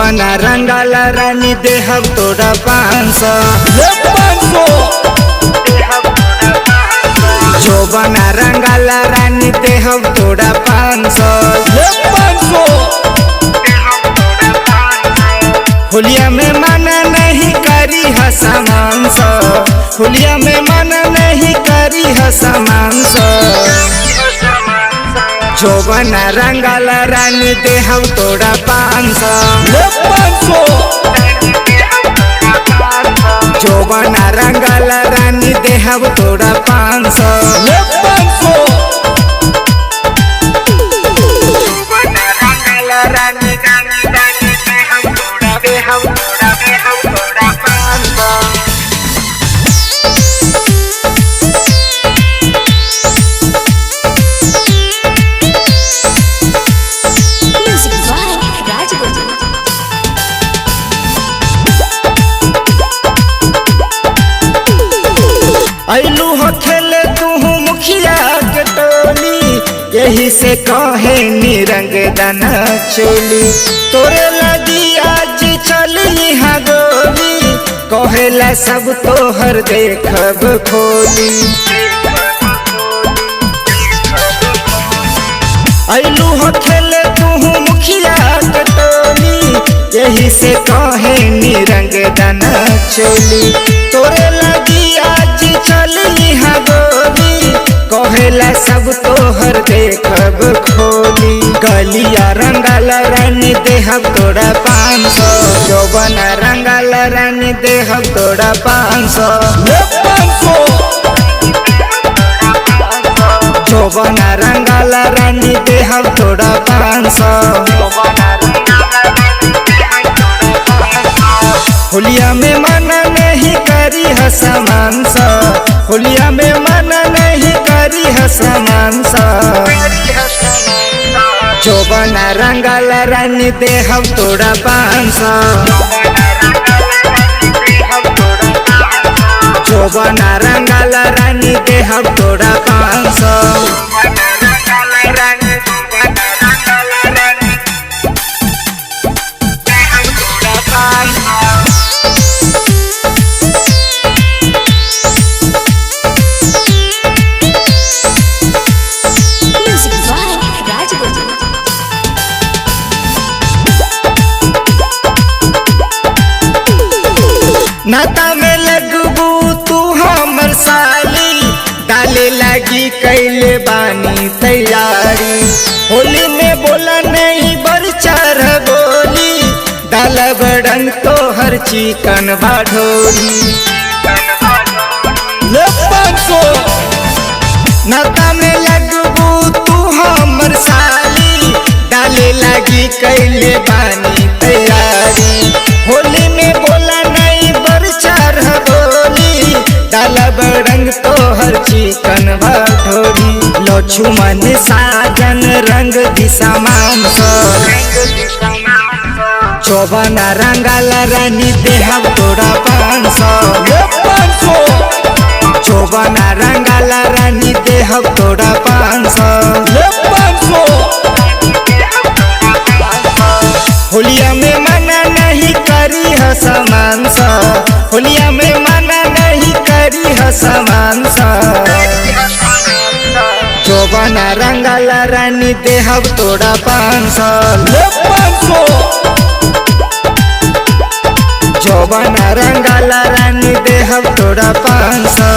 जोबना रंगाला रानी देहब तोड़ा 500 जोबना रंगाला रानी देहब तोड़ा 500 होलिया में मना नहीं करी हसमान सा होलिया में मना नहीं करी हसमान सा जोबना रंगाला रानी देहब तोड़ा 500 जोबना रंगाला रानी देहब तोड़ा 500 ऐलू हो खेले तू मुखिया के टोली यही से कहे निरंग दाना चोली तोरे लगी आज चली हाँ गोली कहेला सब तोहर देखब खोली ऐलू हो खेले तू मुखिया के टोली यही से कहे निरंग दाना चोली तोरे लगी आज चली हाँ गोली कहेला सब तोहर देखब खोली गलिया रंगाला रानी देहब तोड़ा 500 जोबना रंगाला रानी देहब तोड़ा 500 जोबना रंगाला रानी देहब तोड़ा 500 होलिया में मना नहीं करी हसमान सा होलिया में मना नहीं करी हसमान सा जोबना रंगाला रानी देहब तोड़ा 500 जोबना रंगाला रानी देहब तोड़ा 500 नाता में लगबू तू हमर साली डाले लगी कैले बानी तैयारी होली में बोला नहीं बरचार बोली डाला बड़न तो हर चिकन बाढ़ोरी नाता में लगबू तू हमर साली डाले लगी कैले बानी तैयारी होली में बोला नहीं बरचार बोली डाला बड़ंग तो हर चिकन भाठोरी लक्ष्मण साजन रंग दिशा मामसा जोबना रंगाला रानी देहब तोड़ा 500 जोबना रंगाला रानी देहब तोड़ा 500 होलिया में मना नहीं करी हसमान सा होलिया में मना नहीं करी हसमान सा जोबना रंगाला रानी देहब तोड़ा 500 जोबना रंगाला रानी देहब तोड़ा 500